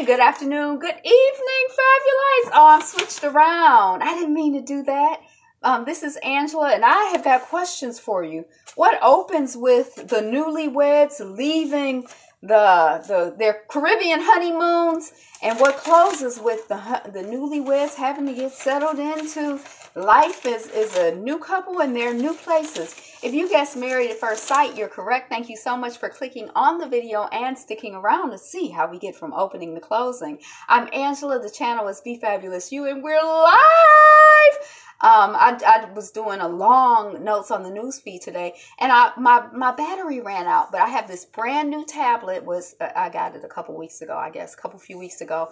morning, good afternoon, good evening, Fabulites. Oh, I'm switched around. I didn't mean to do that. This is Angela, and I have got questions for you. What opens with the newlyweds leaving their Caribbean honeymoons, and what closes with the newlyweds having to get settled into life as a new couple in their new places? If you guessed Married at First Sight, you're correct. Thank you so much for clicking on the video and sticking around to see how we get from opening to closing. I'm Angela. The channel is Be Fabulous You, and we're live. I was doing a long notes on the news feed today, and my battery ran out, but I have this brand new tablet. I got it a couple weeks ago, I guess, few weeks ago.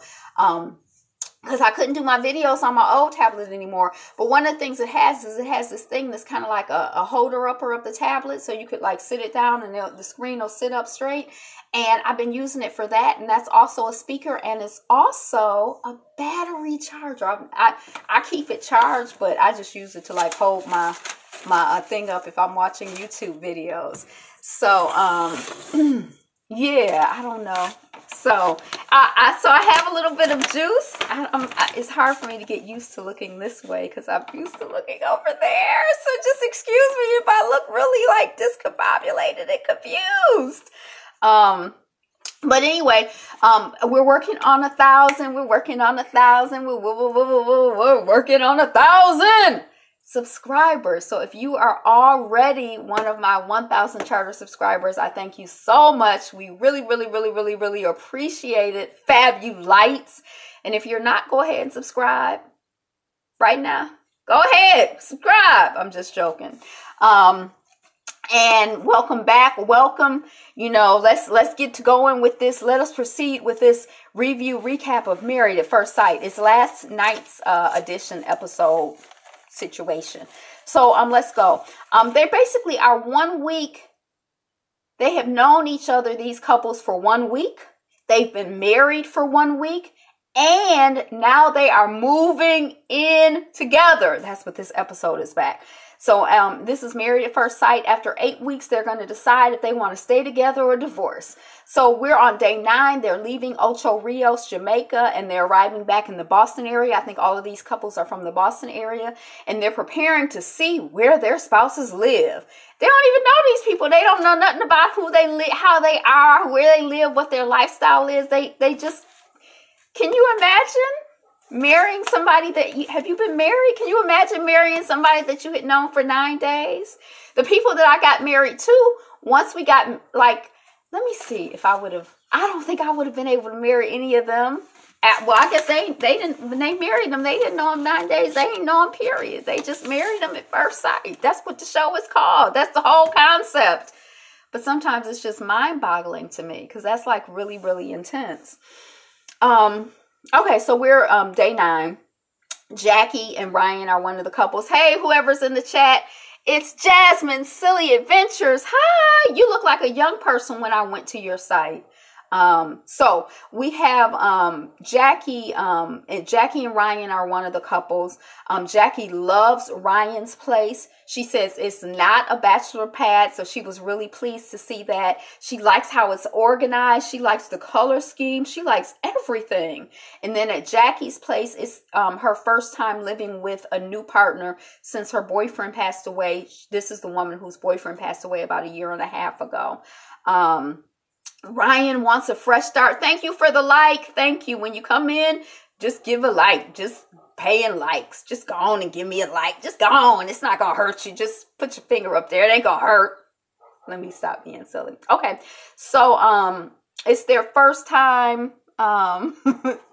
Because I couldn't do my videos on my old tablet anymore. But one of the things it has is this thing that's kind of like a holder upper of the tablet, so you could like sit it down and the screen will sit up straight. And I've been using it for that, and that's also a speaker, and it's also a battery charger. I keep it charged, but I just use it to like hold my thing up if I'm watching YouTube videos. So yeah, I don't know. So I have a little bit of juice. It's hard for me to get used to looking this way because I'm used to looking over there. So just excuse me if I look really like discombobulated and confused. But anyway, we're working on 1,000. We're working on 1,000. We're working on 1,000 subscribers. So if you are already one of my 1,000 charter subscribers, I thank you so much. We really appreciate it, Fabulites. And if you're not, go ahead and subscribe right now. Go ahead, subscribe. I'm just joking. And welcome back. Welcome. You know, let's get to going with this. Let us proceed with this recap of Married at First Sight. It's last night's edition episode situation. So let's go. They basically are 1 week. They have known each other, these couples, for 1 week. They've been married for 1 week, and now they are moving in together. That's what this episode is back. So this is Married at First Sight. After 8 weeks, they're going to decide if they want to stay together or divorce. So we're on day 9. They're leaving Ocho Rios, Jamaica, and they're arriving back in the Boston area. I think all of these couples are from the Boston area, and they're preparing to see where their spouses live. They don't even know these people. They don't know nothing about who they live, how they are, where they live, what their lifestyle is. They just, can you imagine marrying somebody have you been married? Can you imagine marrying somebody that you had known for 9 days? The people that I got married to, once we got, like, let me see if I don't think I would have been able to marry any of them. Well, I guess they didn't, when they married them, they didn't know them 9 days. They didn't know them, period. They just married them at first sight. That's what the show is called. That's the whole concept. But sometimes it's just mind-boggling to me because that's like really intense. Okay, so we're day 9. Jackie and Ryan are one of the couples. Hey, whoever's in the chat, it's Jasmine Silly Adventures. Hi, you look like a young person when I went to your site. So we have Jackie and Ryan are one of the couples. Jackie loves Ryan's place. She says it's not a bachelor pad, so she was really pleased to see that. She likes how it's organized. She likes the color scheme. She likes everything. And then at Jackie's place, it's her first time living with a new partner since her boyfriend passed away. This is the woman whose boyfriend passed away about 1.5 years ago. Ryan wants a fresh start. Thank you for the like. Thank you. When you come in, just give a like. Just paying likes. Just go on and give me a like. Just go on. It's not going to hurt you. Just put your finger up there. It ain't going to hurt. Let me stop being silly. Okay. So, it's their first time.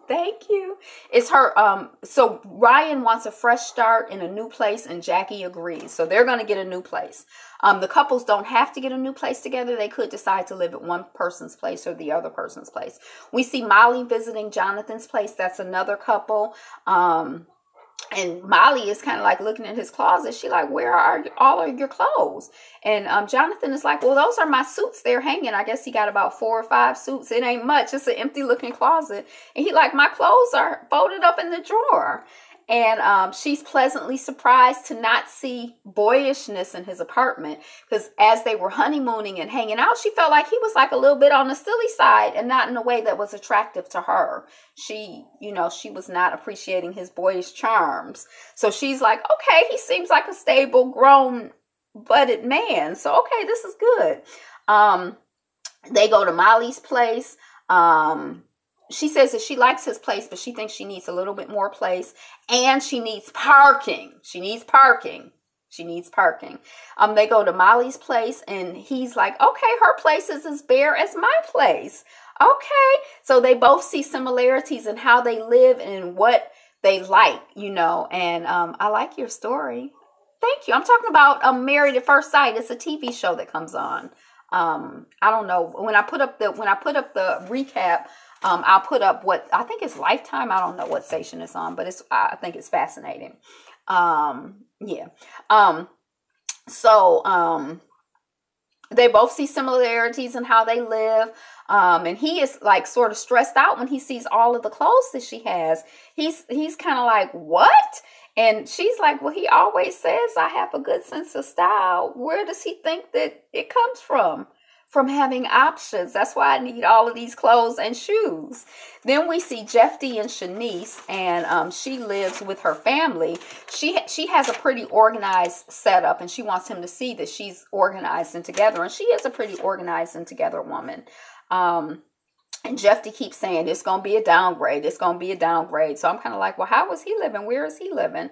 Thank you. It's her. So Ryan wants a fresh start in a new place, and Jackie agrees. So they're going to get a new place. The couples don't have to get a new place together. They could decide to live at one person's place or the other person's place. We see Molly visiting Jonathan's place. That's another couple. And Molly is kind of like looking in his closet. She like, where are all of your clothes? And Jonathan is like, well, those are my suits. They're hanging. I guess he got about 4 or 5 suits. It ain't much. It's an empty looking closet. And he like, my clothes are folded up in the drawer. And she's pleasantly surprised to not see boyishness in his apartment, because as they were honeymooning and hanging out, she felt like he was like a little bit on the silly side and not in a way that was attractive to her. She was not appreciating his boyish charms. So she's like, okay, he seems like a stable, grown, budded man. So, okay, this is good. They go to Molly's place. She says that she likes his place, but she thinks she needs a little bit more place, and she needs parking. They go to Molly's place, and he's like, okay, her place is as bare as my place. Okay. So they both see similarities in how they live and what they like, and I like your story. Thank you. I'm talking about Married at First Sight. It's a TV show that comes on. I don't know. When I put up the recap, I'll put up what I think is Lifetime. I don't know what station it's on, but I think it's fascinating. Yeah. So they both see similarities in how they live. And he is like sort of stressed out when he sees all of the clothes that she has. He's kind of like, what? And she's like, well, he always says I have a good sense of style. Where does he think that it comes from? From having options. That's why I need all of these clothes and shoes. Then we see Jeffy and Shanice, and she lives with her family. She has a pretty organized setup, and she wants him to see that she's organized and together. And she is a pretty organized and together woman. And Jeffy keeps saying, it's going to be a downgrade. It's going to be a downgrade. So I'm kind of like, well, how is he living? Where is he living?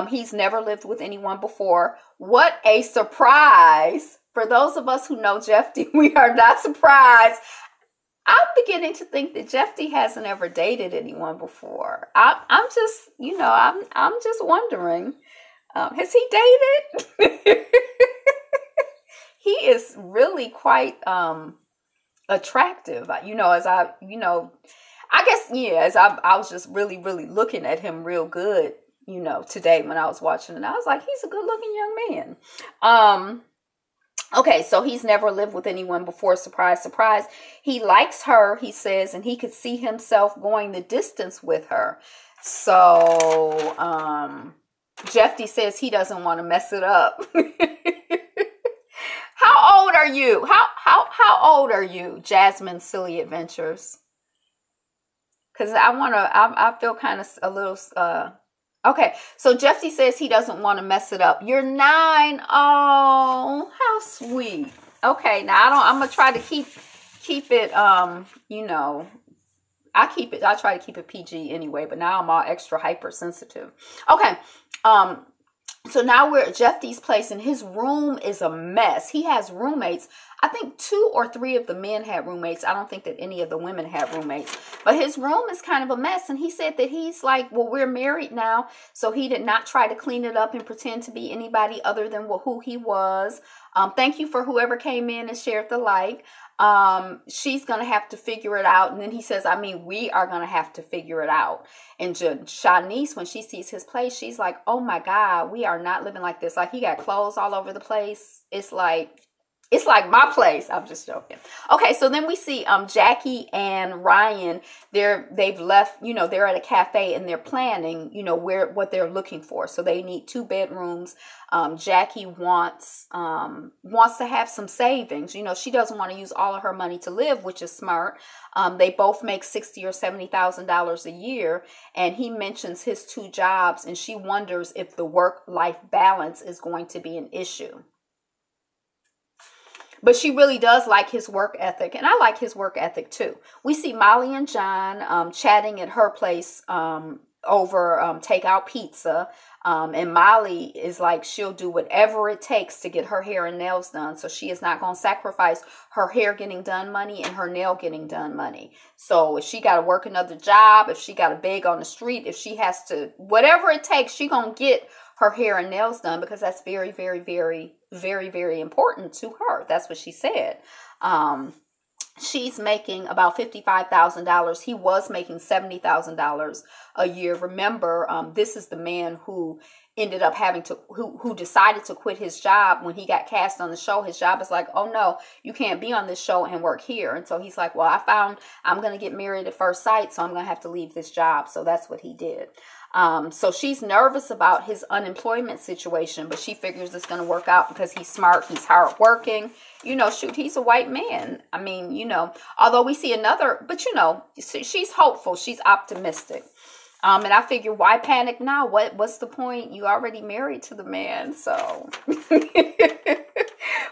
He's never lived with anyone before. What a surprise. For those of us who know Jeffy, we are not surprised. I'm beginning to think that Jeffy hasn't ever dated anyone before. I'm just wondering, has he dated? He is really quite, attractive, I was just really, really looking at him real good, today when I was watching it. I was like, he's a good looking young man. Okay, so he's never lived with anyone before. Surprise, surprise. He likes her, he says, and he could see himself going the distance with her. So, Jeffy says he doesn't want to mess it up. How old are you? How old are you, Jasmine Silly Adventures? Because I feel kind of a little, okay, so Jeffy says he doesn't want to mess it up. You're 9. Oh, how sweet. Okay, now I'm going to try to keep it, I try to keep it PG anyway, but now I'm all extra hypersensitive. Okay, so now we're at Jeffy's place, and his room is a mess. He has roommates. I think 2 or 3 of the men had roommates. I don't think that any of the women had roommates. But his room is kind of a mess. And he said that he's like, well, we're married now. So he did not try to clean it up and pretend to be anybody other than who he was. Thank you for whoever came in and shared the like. She's going to have to figure it out. And then he says, we are going to have to figure it out. And Shanice, when she sees his place, she's like, oh my God, we are not living like this. Like, he got clothes all over the place. It's like my place. I'm just joking. Okay, so then we see Jackie and Ryan. They've left, they're at a cafe and they're planning, what they're looking for. So they need 2 bedrooms. Jackie wants to have some savings. She doesn't want to use all of her money to live, which is smart. They both make $60,000 or $70,000 a year, and he mentions his 2 jobs, and she wonders if the work-life balance is going to be an issue. But she really does like his work ethic, and I like his work ethic too. We see Molly and John chatting at her place over takeout pizza, and Molly is like, she'll do whatever it takes to get her hair and nails done. So she is not going to sacrifice her hair getting done money and her nail getting done money. So if she got to work another job, if she got to beg on the street, if she has to, whatever it takes, she going to get her hair and nails done, because that's very, very, very, very, very important to her. That's what she said. She's making about $55,000. He was making $70,000 a year. Remember, this is the man who ended up having to, who decided to quit his job when he got cast on the show. His job is like, oh no, you can't be on this show and work here. And so he's like, well, I found I'm going to get married at first sight, so I'm going to have to leave this job. So that's what he did. So she's nervous about his unemployment situation, but she figures it's going to work out because he's smart, he's hardworking. Shoot, he's a white man. I mean, although we see another, but she's hopeful, she's optimistic. And I figure, why panic now? What's the point? You already married to the man. So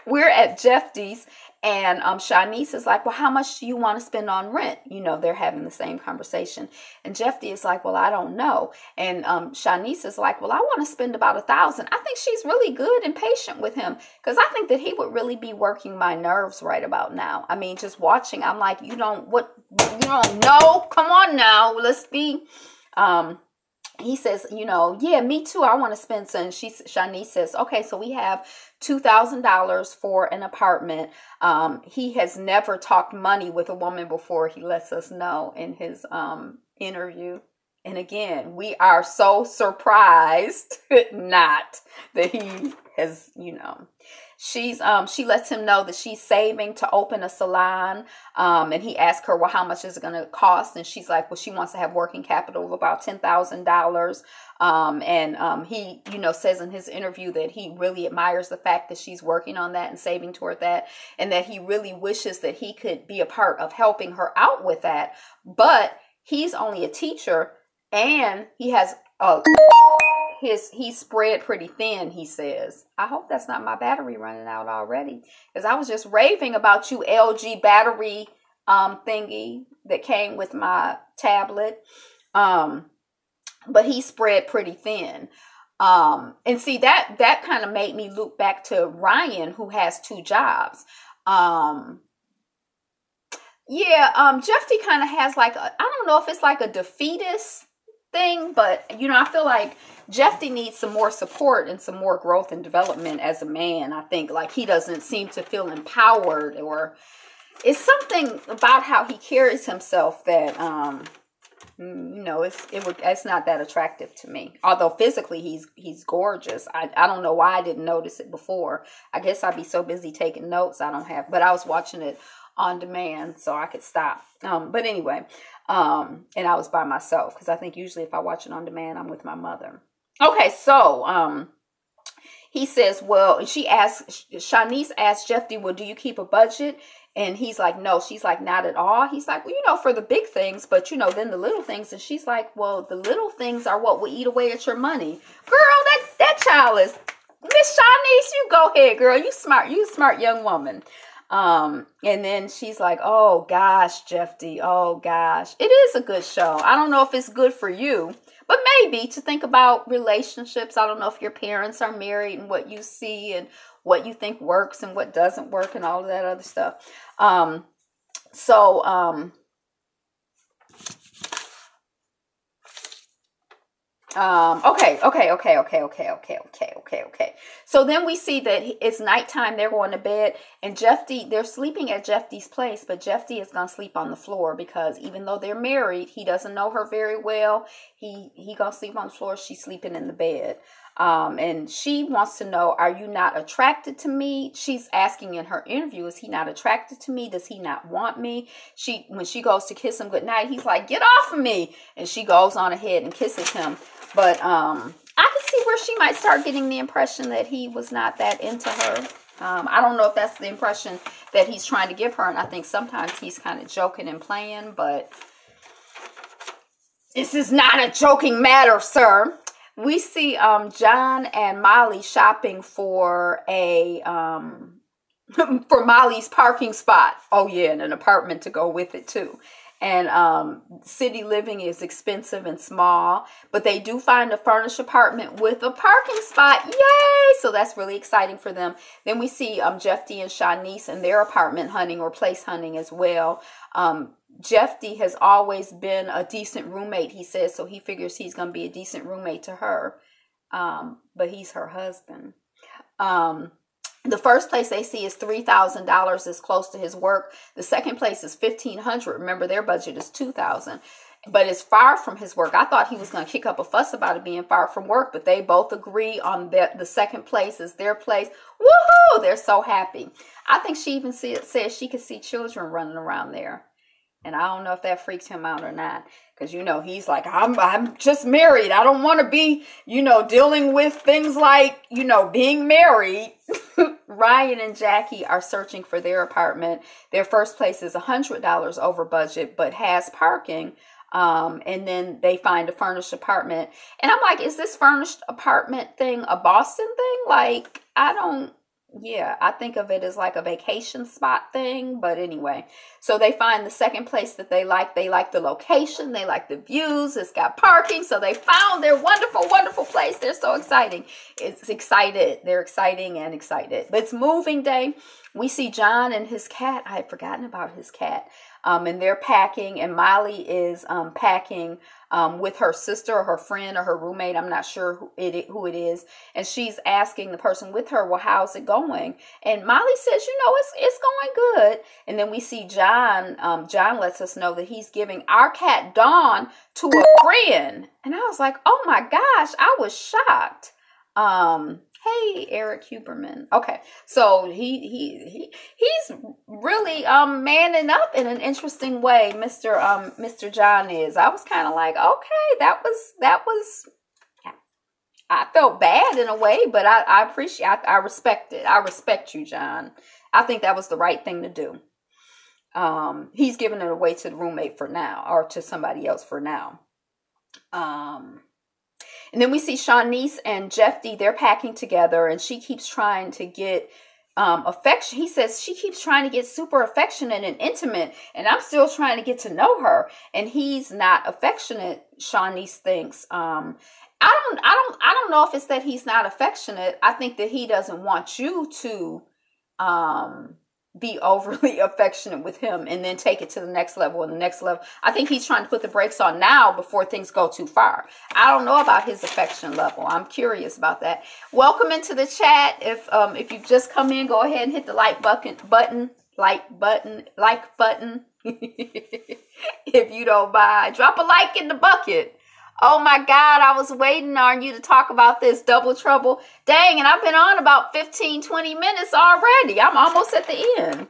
we're at Jeffy's, and Shanice is like, well, how much do you want to spend on rent? They're having the same conversation. And Jeffy is like, well, I don't know. And Shanice is like, well, I want to spend about $1,000. I think she's really good and patient with him, because I think that he would really be working my nerves right about now. I mean, just watching, I'm like, you don't know. Come on now. Let's be... he says, yeah, me too. I want to spend some. Shanice says, okay, so we have $2,000 for an apartment. He has never talked money with a woman before. He lets us know in his interview. And again, we are so surprised not that he has, she lets him know that she's saving to open a salon. And he asks her, well, how much is it going to cost? And she's like, well, she wants to have working capital of about $10,000. And he, says in his interview that he really admires the fact that she's working on that and saving toward that, and that he really wishes that he could be a part of helping her out with that. But he's only a teacher, and he has he's spread pretty thin, he says. I hope that's not my battery running out already, because I was just raving about you LG battery thingy that came with my tablet. But he spread pretty thin. And see, that kind of made me look back to Ryan, who has 2 jobs. Jeffy kind of has like, I don't know if it's like a defeatist thing, but I feel like Jeffy needs some more support and some more growth and development as a man. I think like he doesn't seem to feel empowered, or it's something about how he carries himself that it's not that attractive to me. Although physically he's gorgeous. I don't know why I didn't notice it before. I guess I'd be so busy taking notes but I was watching it on demand, so I could stop. But anyway, and I was by myself, because I think usually if I watch it on demand, I'm with my mother. Okay, so he says, well, Shanice asked Jeffy, well, do you keep a budget? And he's like, no. She's like, not at all. He's like, well, for the big things, but then the little things. And she's like, well, the little things are what will eat away at your money. Girl, that child is, Miss Shanice, you go ahead, girl. You a smart young woman. And then she's like, oh gosh, Jeffy, oh gosh. It is a good show. I don't know if it's good for you, but maybe to think about relationships. I don't know if your parents are married and what you see and what you think works and what doesn't work and all of that other stuff. Okay. So then we see that it's nighttime. They're going to bed, and they're sleeping at Jeffy's place, but Jeffy is going to sleep on the floor, because even though they're married, he doesn't know her very well. He going to sleep on the floor. She's sleeping in the bed. And she wants to know, are you not attracted to me? She's asking in her interview, is he not attracted to me? Does he not want me? When she goes to kiss him goodnight, he's like, get off of me. And she goes on ahead and kisses him. But I could see where she might start getting the impression that he was not that into her. I don't know if that's the impression that he's trying to give her. And I think sometimes he's kind of joking and playing, but this is not a joking matter, sir. We see John and Molly shopping for for Molly's parking spot. Oh yeah, and an apartment to go with it too. And city living is expensive and small, but they do find a furnished apartment with a parking spot. Yay! So that's really exciting for them. Then we see Jeffy and Shanice in their apartment hunting, or place hunting as well. Jeffy has always been a decent roommate, he says, so he figures he's going to be a decent roommate to her. But he's her husband. The first place they see is $3,000, is close to his work. The second place is $1,500. Remember, their budget is $2,000. but it's far from his work. I thought he was going to kick up a fuss about it being far from work, but they both agree on the second place is their place. Woohoo! They're so happy. I think she even says she could see children running around there. And I don't know if that freaks him out or not. Because, he's like, I'm just married. I don't want to be, dealing with things like, being married. Ryan and Jackie are searching for their apartment. Their first place is $100 over budget, but has parking. And then they find a furnished apartment. And I'm like, is this furnished apartment thing a Boston thing? Like, I think of it as like a vacation spot thing. But anyway, so they find the second place that they like. They like the location. They like the views. It's got parking. So they found their wonderful, wonderful place. They're so exciting. It's excited. They're exciting and excited. But it's moving day. We see John and his cat. I had forgotten about his cat. And they're packing. And Molly is packing with her sister or her friend or her roommate. I'm not sure who it is. And she's asking the person with her, well, how's it going? And Molly says, it's going good. And then we see John. John lets us know that he's giving our cat Dawn to a friend. And I was like, oh my gosh, I was shocked. Hey, Eric Huberman. Okay, so he's really manning up in an interesting way. Mr. John is. I was kind of like, okay, that was. I felt bad in a way, but I appreciate. I respect it. I respect you, John. I think that was the right thing to do. He's giving it away to the roommate for now, or to somebody else for now. And then we see Shawnice and Jeffy, they're packing together, and she keeps trying to get affection. He says she keeps trying to get super affectionate and intimate, and I'm still trying to get to know her. And he's not affectionate, Shawnice thinks. I don't know if it's that he's not affectionate. I think that he doesn't want you to be overly affectionate with him and then take it to the next level and the next level. I think he's trying to put the brakes on now before things go too far. I don't know about his affection level. I'm curious about that. Welcome into the chat. If you've just come in, go ahead and hit the like button. If you don't mind, drop a like in the bucket. Oh my God, I was waiting on you to talk about this Double Trouble. Dang, and I've been on about 15, 20 minutes already. I'm almost at the end.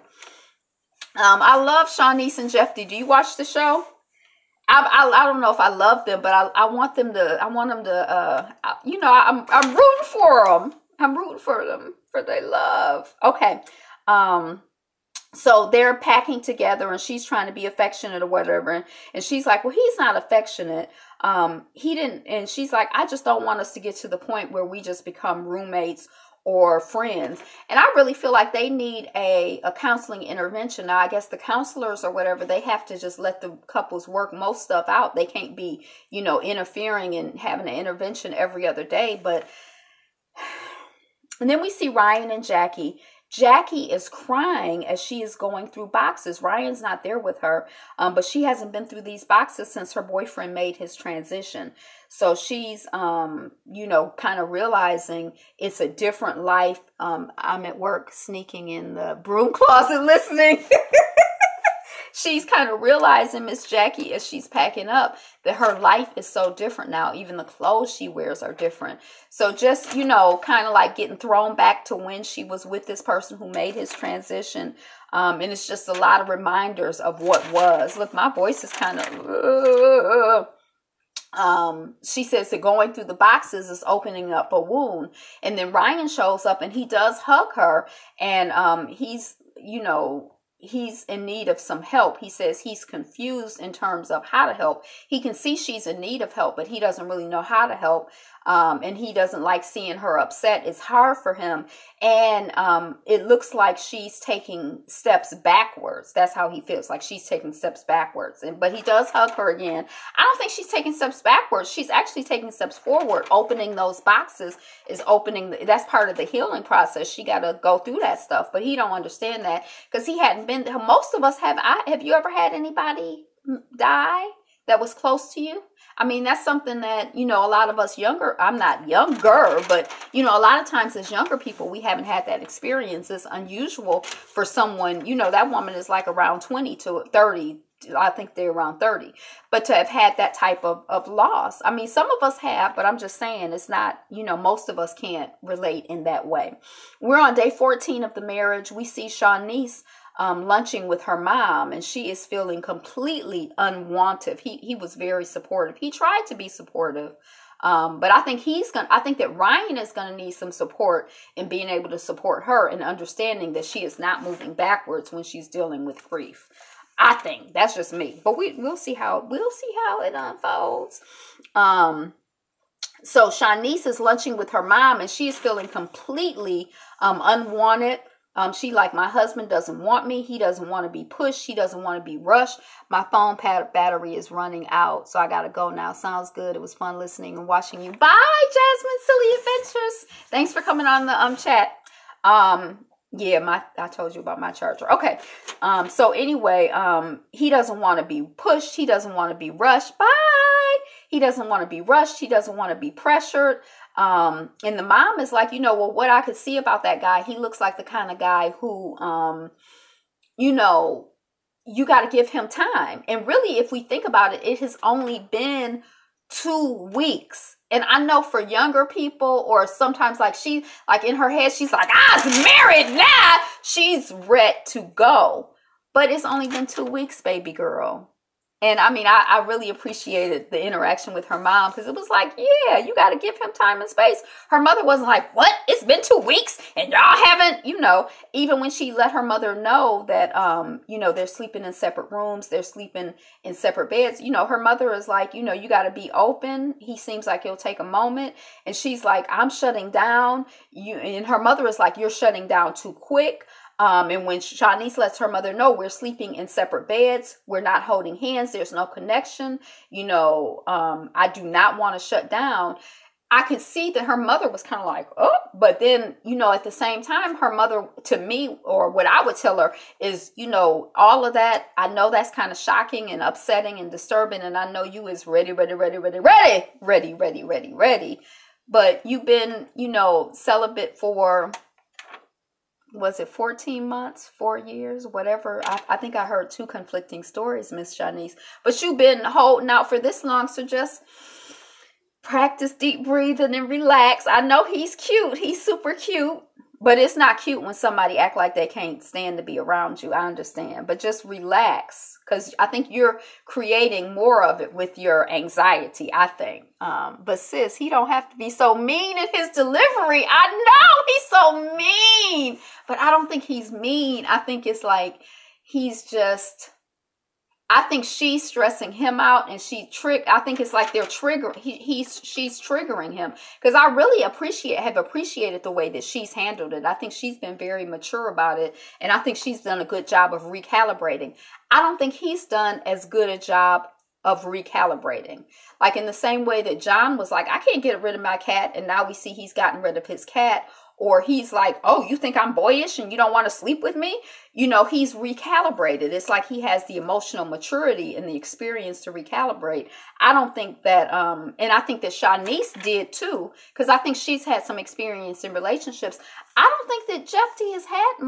I love Shawnice and Jeffy. Do you watch the show? I don't know if I love them, but I want them to, I'm rooting for them. I'm rooting for them, for their love. Okay. So they're packing together and she's trying to be affectionate or whatever. And she's like, well, he's not affectionate. He didn't. And she's like, I just don't want us to get to the point where we just become roommates or friends. And I really feel like they need a counseling intervention. Now, I guess the counselors or whatever, they have to just let the couples work most stuff out. They can't be, interfering and having an intervention every other day. And then we see Ryan and Jackie. Jackie is crying as she is going through boxes. Ryan's not there with her, but she hasn't been through these boxes since her boyfriend made his transition. So she's, kind of realizing it's a different life. I'm at work sneaking in the broom closet listening. She's kind of realizing, Miss Jackie, as she's packing up, that her life is so different now. Even the clothes she wears are different. So just, kind of like getting thrown back to when she was with this person who made his transition. And it's just a lot of reminders of what was. Look, my voice is kind of... she says that going through the boxes is opening up a wound. And then Ryan shows up and he does hug her. And he's in need of some help. He says he's confused in terms of how to help. He can see she's in need of help, but he doesn't really know how to help. And he doesn't like seeing her upset. It's hard for him. And it looks like she's taking steps backwards. That's how he feels, like she's taking steps backwards. But he does hug her again. I don't think she's taking steps backwards. She's actually taking steps forward. Opening those boxes is that's part of the healing process. She got to go through that stuff. But he don't understand that because he hadn't been, most of us have. Have you ever had anybody die that was close to you? I mean, that's something that, a lot of us younger, I'm not younger, but, a lot of times as younger people, we haven't had that experience. It's unusual for someone, that woman is like around 20 to 30 I think they're around 30. But to have had that type of loss, I mean, some of us have, but I'm just saying it's not, most of us can't relate in that way. We're on day 14 of the marriage. We see Shanice lunching with her mom, and she is feeling completely unwanted. He was very supportive. He tried to be supportive. But I think that Ryan is going to need some support in being able to support her and understanding that she is not moving backwards when she's dealing with grief. I think that's just me, but we'll see how it unfolds. So Shanice is lunching with her mom, and she is feeling completely unwanted. She like, my husband doesn't want me. He doesn't want to be pushed. He doesn't want to be rushed. My phone battery is running out, so I got to go now. Sounds good. It was fun listening and watching you. Bye, Jasmine Silly Adventures. Thanks for coming on the chat. Yeah, I told you about my charger. Okay. So anyway, he doesn't want to be pushed. He doesn't want to be rushed. Bye. He doesn't want to be rushed. He doesn't want to be pressured. And the mom is like, well, what I could see about that guy, he looks like the kind of guy who, you got to give him time. And really, if we think about it, it has only been 2 weeks. And I know for younger people, or sometimes like in her head, she's like, I'm married now. She's ready to go. But it's only been 2 weeks, baby girl. And I mean, I really appreciated the interaction with her mom, because it was like, yeah, you got to give him time and space. Her mother wasn't like, what? It's been 2 weeks and y'all haven't, even when she let her mother know that, they're sleeping in separate rooms, they're sleeping in separate beds. Her mother is like, you got to be open. He seems like he'll take a moment. And she's like, I'm shutting down. And her mother is like, you're shutting down too quick. And when Shanice lets her mother know, we're sleeping in separate beds, we're not holding hands, there's no connection, I do not want to shut down. I can see that her mother was kind of like, oh, but then, at the same time, her mother, to me, or what I would tell her is, all of that, I know that's kind of shocking and upsetting and disturbing. And I know you is ready. But you've been, celibate for, was it 14 months, 4 years, whatever? I think I heard 2 conflicting stories, Miss Shanice. But you've been holding out for this long, so just practice deep breathing and relax. I know he's cute. He's super cute. But it's not cute when somebody act like they can't stand to be around you. I understand. But just relax, because I think you're creating more of it with your anxiety, I think. But sis, he don't have to be so mean in his delivery. I know he's so mean, but I don't think he's mean. I think it's like he's just... I think she's stressing him out, and I think it's like they're triggering. She's triggering him, because I really have appreciated the way that she's handled it. I think she's been very mature about it, and I think she's done a good job of recalibrating. I don't think he's done as good a job of recalibrating. Like in the same way that John was like, I can't get rid of my cat, and now we see he's gotten rid of his cat. Or he's like, oh, you think I'm boyish and you don't want to sleep with me? He's recalibrated. It's like he has the emotional maturity and the experience to recalibrate. I don't think that, and I think that Shanice did too, because I think she's had some experience in relationships. I don't think that Jeff D has had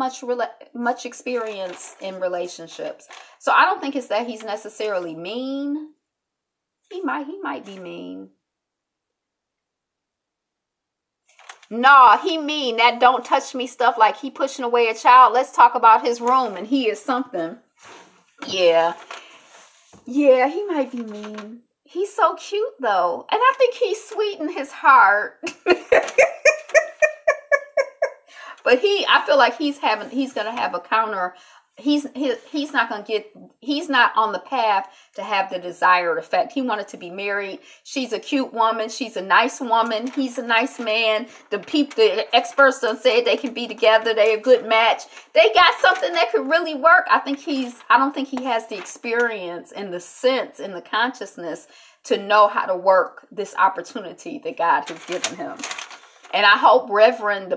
much experience in relationships. So I don't think it's that he's necessarily mean. He might be mean. Nah, he mean that don't touch me stuff, like he pushing away a child. Let's talk about his room and he is something. Yeah, he might be mean. He's so cute though. And I think he's sweet in his heart. But I feel like he's going to have a counter. He's not on the path to have the desired effect. He wanted to be married. She's a cute woman. She's a nice woman. He's a nice man. The experts done said they can be together. They're a good match. They got something that could really work. I don't think he has the experience and the sense and the consciousness to know how to work this opportunity that God has given him. And I hope Reverend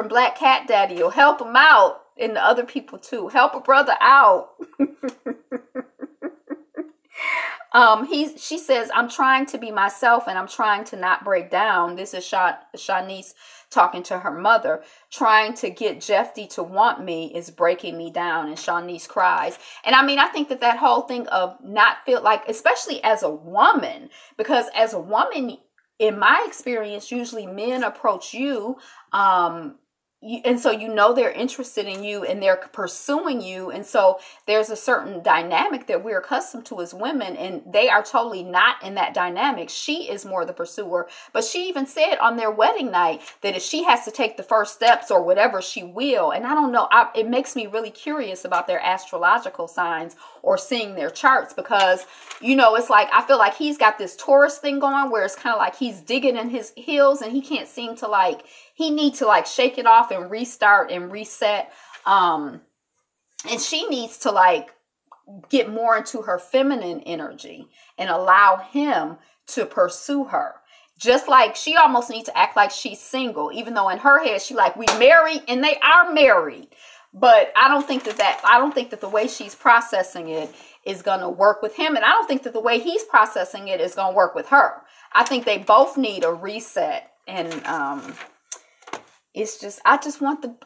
Black Cat Daddy will help him out. And the other people too. Help a brother out. She says, I'm trying to be myself and I'm trying to not break down. This is Shanice talking to her mother. Trying to get Jeffy to want me is breaking me down. And Shanice cries. And I mean, I think that whole thing of not feel like, especially as a woman, because as a woman, in my experience, usually men approach you, and so they're interested in you and they're pursuing you, and so there's a certain dynamic that we're accustomed to as women, and they are totally not in that dynamic. She is more the pursuer, but she even said on their wedding night that if she has to take the first steps or whatever, she will. And I don't know, it makes me really curious about their astrological signs or seeing their charts, because it's like I feel like he's got this Taurus thing going where it's kind of like he's digging in his heels and he can't seem to he needs to shake it off and restart and reset. And she needs to get more into her feminine energy and allow him to pursue her. Just like she almost needs to act like she's single, even though in her head she we married and they are married. But I don't think that the way she's processing it is going to work with him. And I don't think that the way he's processing it is going to work with her. I think they both need a reset. And,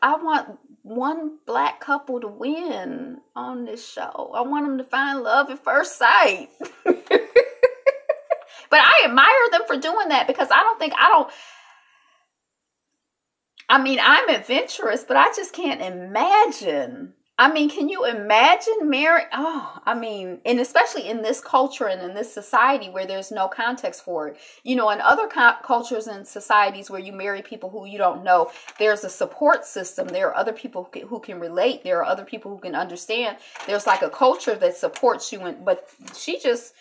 I want one black couple to win on this show. I want them to find love at first sight. But I admire them for doing that, because I'm adventurous, but I just can't imagine. I mean, can you imagine marrying? And especially in this culture and in this society where there's no context for it. In other cultures and societies where you marry people who you don't know, there's a support system. There are other people who can relate. There are other people who can understand. There's a culture that supports you. But she just,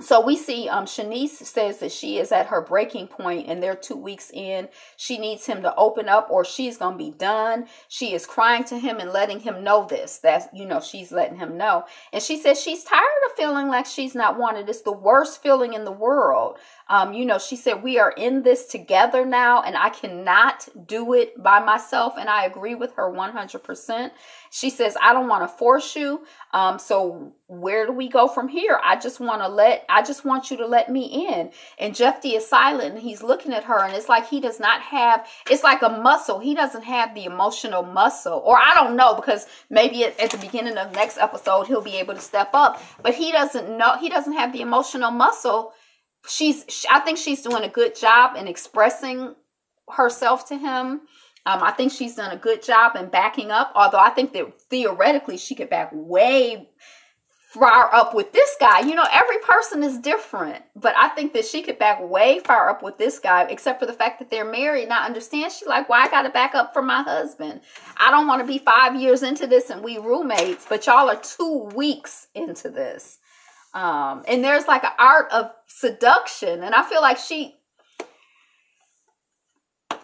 So we see Shanice says that she is at her breaking point and they're 2 weeks in. She needs him to open up or she's going to be done. She is crying to him and letting him know this. That, she's letting him know. And she says she's tired of feeling like she's not wanted. It's the worst feeling in the world. She said, we are in this together now and I cannot do it by myself. And I agree with her 100%. She says, I don't want to force you. So where do we go from here? I just want you to let me in. And Jeffy is silent and he's looking at her and it's like he does not have, it's like a muscle. He doesn't have the emotional muscle, or I don't know, because maybe at the beginning of the next episode, he'll be able to step up, but he doesn't have the emotional muscle. I think she's doing a good job in expressing herself to him. I think she's done a good job in backing up, although I think that theoretically she could back way far up with this guy. Every person is different, but I think that she could back way far up with this guy, except for the fact that they're married. And I understand she's like, why I got to back up for my husband? I don't want to be 5 years into this and we roommates, but y'all are 2 weeks into this. And there's an art of seduction. And I feel like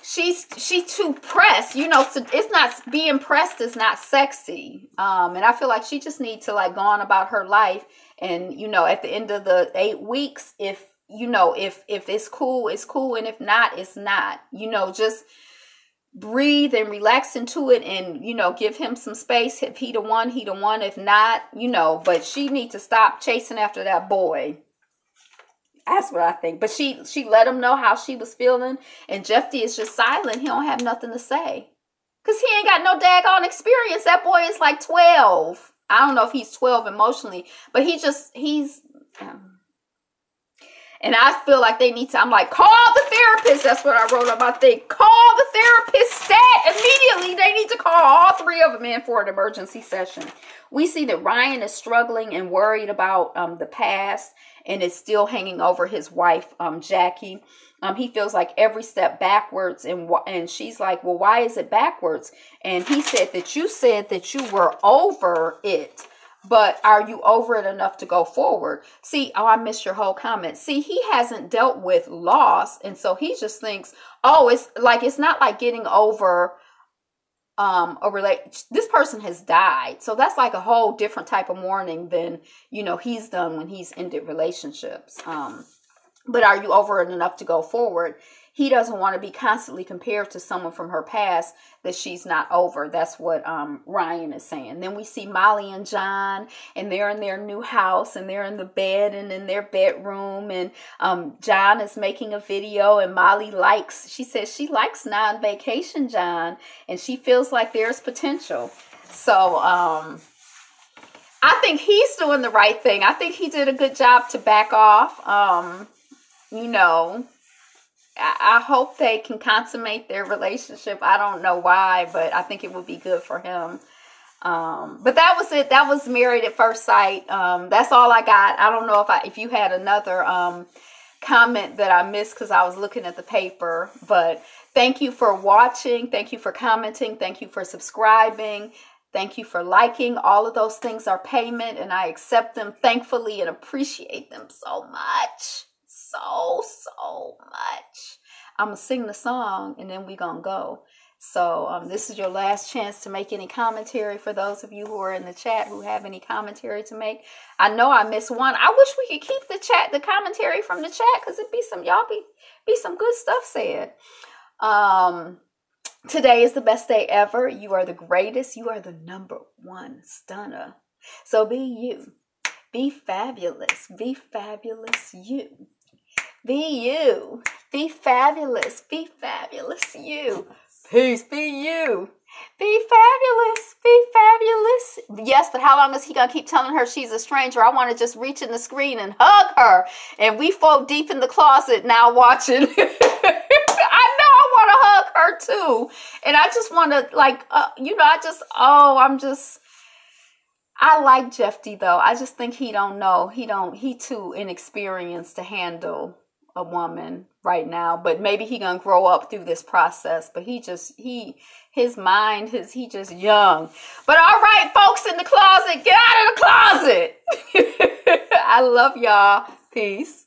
she's too pressed, so it's not, being pressed is not sexy. And I feel like she just needs to go on about her life. And, at the end of the 8 weeks, if it's cool, it's cool. And if not, it's not, just breathe and relax into it and, give him some space. If he the one, he the one. If not, but she needs to stop chasing after that boy. That's what I think. But she let him know how she was feeling. And Jeffy is just silent. He don't have nothing to say. Because he ain't got no daggone experience. That boy is 12. I don't know if he's 12 emotionally. But he's... And I feel like they need to, I'm like, call the therapist. That's what I wrote on my thing. Call the therapist stat immediately. They need to call all 3 of them in for an emergency session. We see that Ryan is struggling and worried about the past and is still hanging over his wife, Jackie. He feels like every step backwards, and she's like, well, why is it backwards? And he said that you were over it. But are you over it enough to go forward? See, I missed your whole comment. See, he hasn't dealt with loss. And so he just thinks, it's not like getting over this person has died. So that's a whole different type of mourning than, he's done when he's ended relationships. but are you over it enough to go forward? He doesn't want to be constantly compared to someone from her past that she's not over. That's what Ryan is saying. Then we see Molly and John, and they're in their new house, and they're in the bed and in their bedroom, and John is making a video, and Molly she says she likes non-vacation John, and she feels like there's potential. So I think he's doing the right thing. I think he did a good job to back off. I hope they can consummate their relationship. I don't know why, but I think it would be good for him. But that was it. That was Married at First Sight. That's all I got. I don't know if you had another comment that I missed because I was looking at the paper. But thank you for watching. Thank you for commenting. Thank you for subscribing. Thank you for liking. All of those things are payment, and I accept them thankfully and appreciate them so much. So much. I'm going to sing the song and then we're going to go. So this is your last chance to make any commentary for those of you who are in the chat who have any commentary to make. I know I missed one. I wish we could keep the commentary from the chat because it'd be some good stuff said. Today is the best day ever. You are the greatest. You are the #1 stunner. So be you. Be fabulous. Be fabulous you. Be you. Be fabulous. Be fabulous you. Peace. Be you. Be fabulous. Be fabulous. Yes, but how long is he going to keep telling her she's a stranger? I want to just reach in the screen and hug her. And we folk deep in the closet now watching. I know I want to hug her too. And I just want to I like Jeff D though. I just think he don't know. He too inexperienced to handle a woman right now, but maybe he gonna grow up through this process. But he just young. But all right, folks in the closet, get out of the closet. I love y'all. Peace.